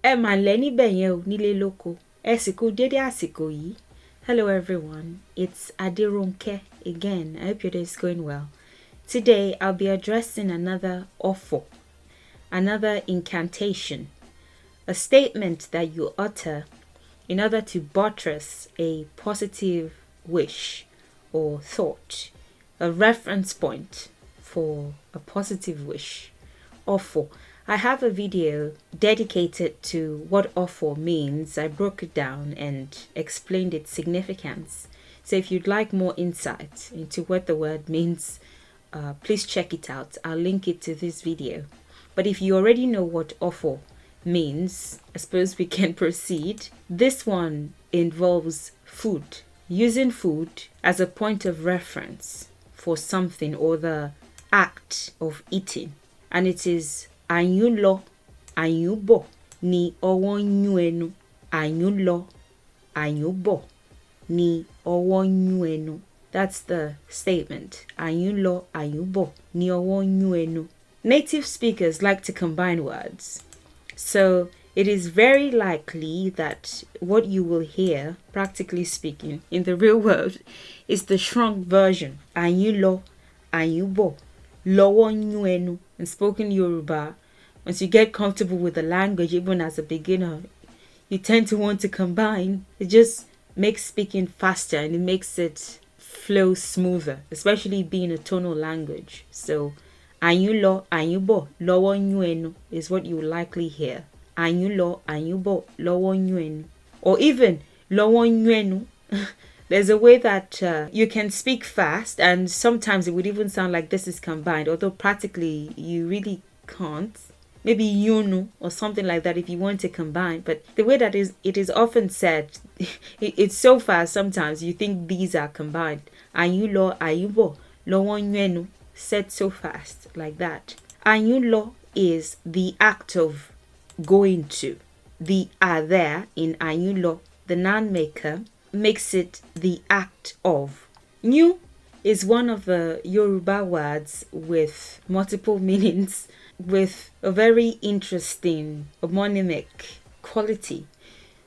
Ẹ mà lẹ́ níbẹ̀ yẹn o nílé lóko. Ẹ sì kú dédé àsìkò yìí. Hello everyone, it's Adirunke again. I hope your day is going well. Today I'll be addressing another offer, another incantation, a statement that you utter in order to buttress a positive wish or thought, a reference point for a positive wish. Offer. I have a video dedicated to what offer means. I broke it down and explained its significance. So if you'd like more insight into what the word means, please check it out. I'll link it to this video. But if you already know what offer means, I suppose we can proceed. This one involves food, using food as a point of reference for something or the act of eating. And it is Àyúnlọ, Ayunbo ni ọwọ́ Yún Ẹnu. Àyúnlọ, Ayunbo ni ọwọ́ Yún Ẹnu. That's the statement. Àyúnlọ, Ayunbo ni ọwọ́ Yún Ẹnu. Native speakers like to combine words. So it is very likely that what you will hear, practically speaking, in the real world is the shrunk version. Àyúnlọ, Ayunbo, Lowo Yún Ẹnu. In spoken Yoruba, once you get comfortable with the language, even as a beginner, you tend to want to combine. It just makes speaking faster and it makes it flow smoother, especially being a tonal language. So, Àyúnlọ, Ayunbo, Lowo Yún Ẹnu is what you will likely hear. Àyúnlọ, Ayunbo, Lowo Yún Ẹnu. Or even Lowo Yún Ẹnu. There's a way that you can speak fast, and sometimes it would even sound like this is combined, although practically you really can't. Maybe Yunu or something like that if you want to combine. But the way that it is often said, it's so fast sometimes you think these are combined. Àyúnlọ, Ayunbo, Lowo Yún Ẹnu, said so fast like that. Àyúnlọ is the act of going to. The are there in Àyúnlọ, the noun maker, makes it the act of. New is one of the Yoruba words with multiple meanings, with a very interesting homonymic quality.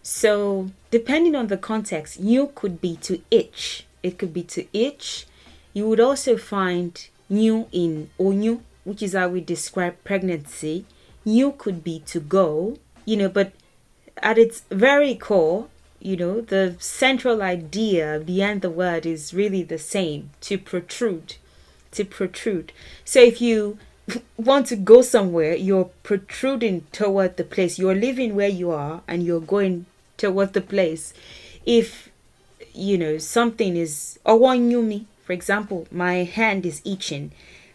So depending on the context, new could be to itch. It could be to itch. You would also find new in onyu, which is how we describe pregnancy. New could be to go, but at its very core, the central idea behind the word is really the same, to protrude. So if you want to go somewhere, you're protruding toward the place. You're living where you are and you're going toward the place. If, something is, Owonyumi, for example, my hand is itching.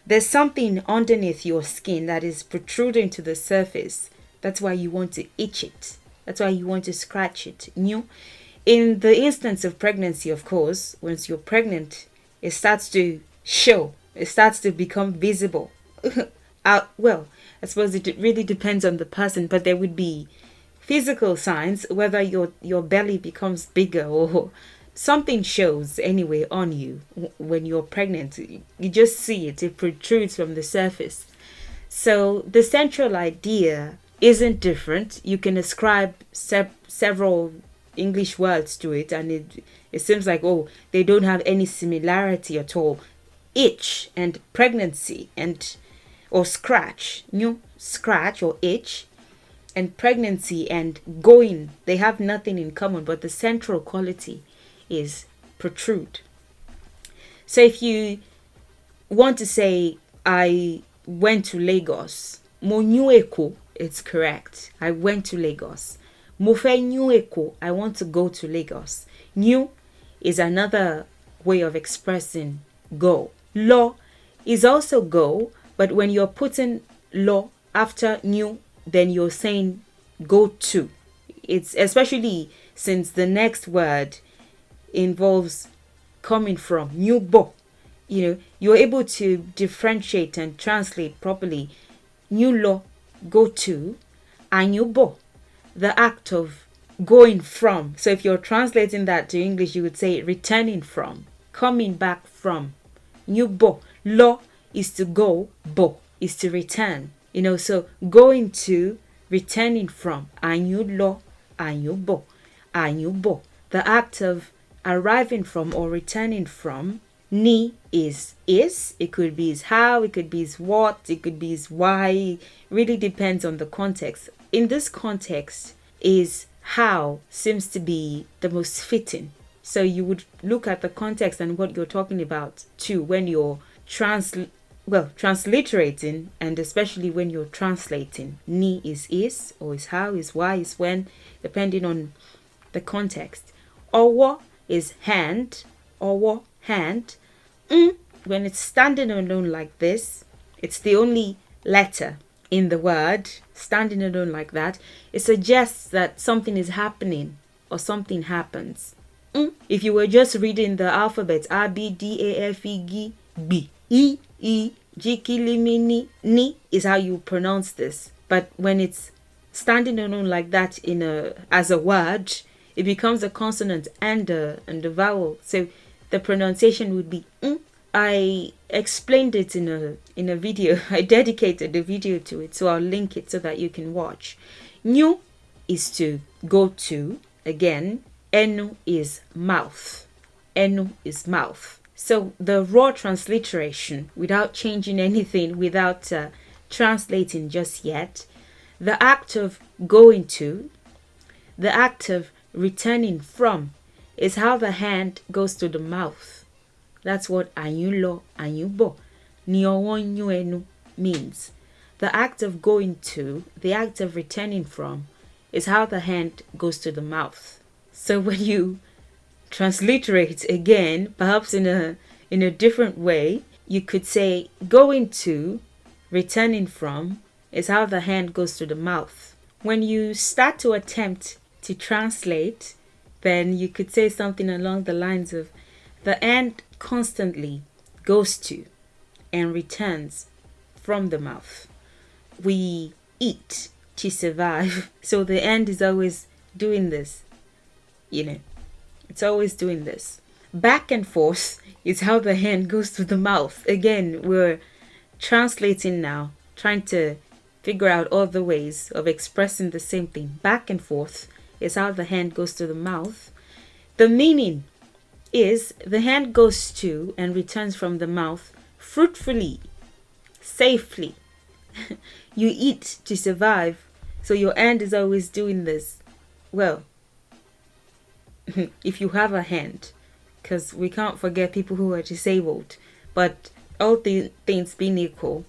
There's something underneath your skin that is protruding to the surface. That's why you want to itch it. That's why you want to scratch it. In the instance of pregnancy, of course, once you're pregnant, it starts to show. It starts to become visible. Well, I suppose it really depends on the person, but there would be physical signs, whether your belly becomes bigger or something shows anyway on you when you're pregnant. You just see it. It protrudes from the surface. So the central idea isn't different. You can ascribe several English words to it, and it seems like, they don't have any similarity at all. Itch and pregnancy or scratch, scratch or itch, and pregnancy and going, they have nothing in common, but the central quality is protrude. So if you want to say, I went to Lagos, mo nyún Èkó, it's correct. I went to Lagos. Mo fẹ́ nyún Èkó, I want to go to Lagos. Nyún is another way of expressing go. Lọ is also go, but when you're putting lọ after nyún, then you're saying go to. It's especially since the next word involves coming from. Nyúbọ. You're able to differentiate and translate properly. Nyúlọ, go to. Àyúnbọ, the act of going from. So if you're translating that to English, you would say returning from, coming back from. Nyúbọ, lọ is to go, bo is to return. So going to, returning from. Àyúnlọ, Àyúnbọ, Ayunbo. The act of arriving from or returning from. Ni is. It could be is how, it could be is what, it could be is why. It really depends on the context. In this context, is how seems to be the most fitting. So you would look at the context and what you're talking about too when you're transliterating, and especially when you're translating. Ni is or is how, is why, is when, depending on the context. Ọwọ́ is hand. Ọwọ́, hand. When it's standing alone like this, it's the only letter in the word, standing alone like that. It suggests that something is happening or something happens. If you were just reading the alphabet, A, B, D, A, F, E, G, B, E, G, K, L, M, N, Ni is how you pronounce this. But when it's standing alone like that as a word, it becomes a consonant and a vowel. So the pronunciation would be I explained it in a video. I dedicated a video to it, so I'll link it so that you can watch. Nyu is to go to. Again, Ẹnu is mouth. Ẹnu is mouth. So the raw transliteration, without changing anything, without translating just yet, the act of going to, the act of returning from, is how the hand goes to the mouth. That's what Àyúnlọ, Àyúnbọ, Yún Ẹnu means. The act of going to, the act of returning from, is how the hand goes to the mouth. So when you transliterate again, perhaps in a different way, you could say going to, returning from, is how the hand goes to the mouth. When you start to attempt to translate, then you could say something along the lines of the hand constantly goes to and returns from the mouth. We eat to survive, so the hand is always doing this. It's always doing this. Back and forth is how the hand goes to the mouth. Again, we're translating now, trying to figure out other ways of expressing the same thing. Back and forth is how the hand goes to the mouth. The meaning is the hand goes to and returns from the mouth fruitfully, safely. You eat to survive, so your hand is always doing this. Well, if you have a hand, because we can't forget people who are disabled, but all things being equal,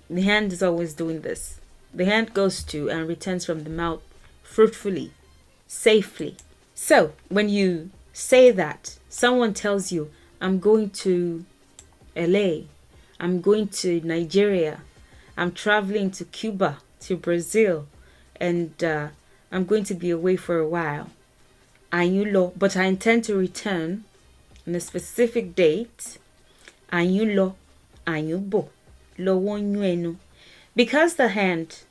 the hand is always doing this. The hand goes to and returns from the mouth fruitfully, safely. So when you say that, someone tells you, I'm going to LA, I'm going to Nigeria, I'm traveling to Cuba, to Brazil, and I'm going to be away for a while. Ayunlo, but I intend to return on a specific date. Ayunlo, Ayunbo, Lowo, Yún Ẹnu. Because the hand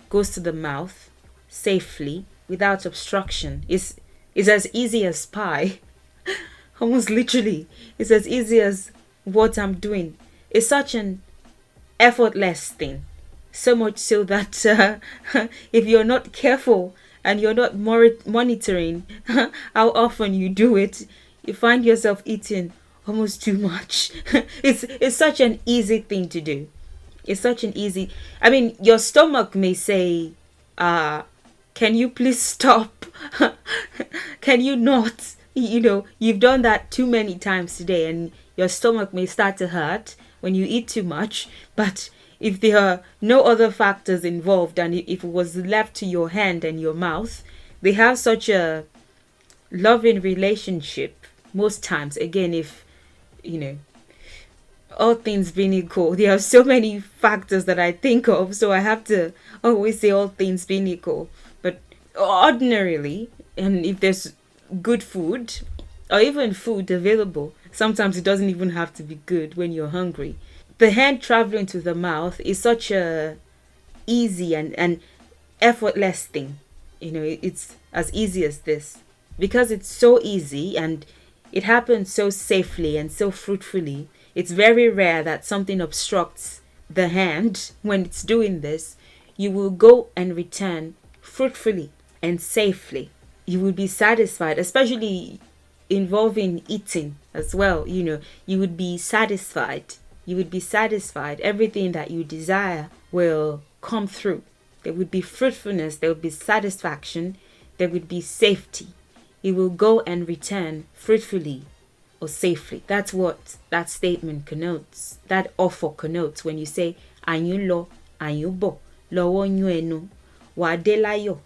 goes to the mouth safely, without obstruction, is as easy as pie. Almost literally, it's as easy as what I'm doing. It's such an effortless thing. So much so that if you're not careful and you're not monitoring how often you do it, you find yourself eating almost too much. It's such an easy thing to do. It's such an easy... I mean, your stomach may say, can you please stop? Can you not? You've done that too many times today, and your stomach may start to hurt when you eat too much. But if there are no other factors involved, and if it was left to your hand and your mouth, they have such a loving relationship most times. Again, if all things being equal, there are so many factors that I think of, so I have to always say all things being equal. But ordinarily, and if there's good food or even food available, sometimes it doesn't even have to be good when you're hungry. The hand traveling to the mouth is such a easy and effortless thing. It's as easy as this. Because it's so easy and it happens so safely and so fruitfully, it's very rare that something obstructs the hand when it's doing this. You will go and return fruitfully and safely. You will be satisfied, especially involving eating as well. You would be satisfied. You would be satisfied. Everything that you desire will come through. There would be fruitfulness, there would be satisfaction, there would be safety. You will go and return fruitfully or safely. That's what that statement connotes. That offer connotes when you say Àyúnlọ, Ayunbo, Lọwọ Yún Ẹnu, wà dé láyọ̀,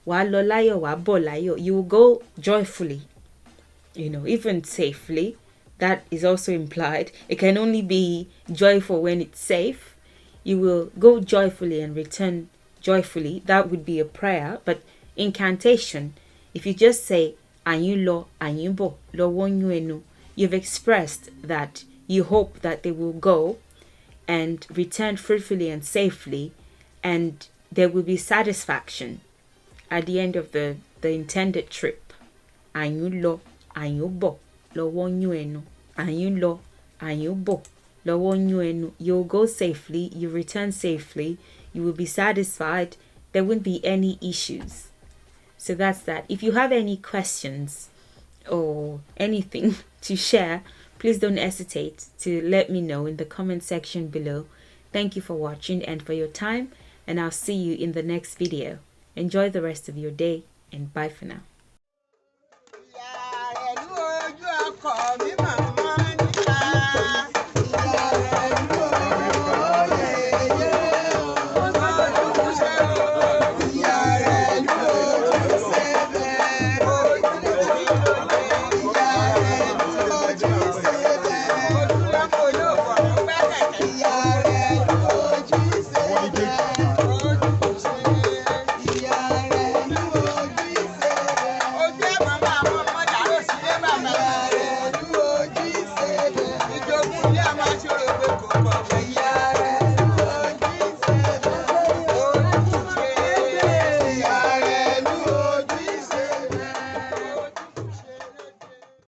wà lọ láyọ̀, wà bọ̀ láyọ̀. You will go joyfully, even safely. That is also implied. It can only be joyful when it's safe. You will go joyfully and return joyfully. That would be a prayer. But incantation, if you just say Àyúnlọ, Àyúnbọ, Lọwọ Yún Ẹnu, you've expressed that you hope that they will go and return fruitfully and safely, and there will be satisfaction at the end of the intended trip. Àyúnlọ, Àyúnbọ, Lọwọ Yún Ẹnu. Àyúnlọ, Àyúnbọ, Lọwọ Yún Ẹnu. You'll go safely, you return safely, you will be satisfied, there won't be any issues. So that's that. If you have any questions or anything to share, please don't hesitate to let me know in the comment section below. Thank you for watching and for your time, and I'll see you in the next video. Enjoy the rest of your day, and bye for now.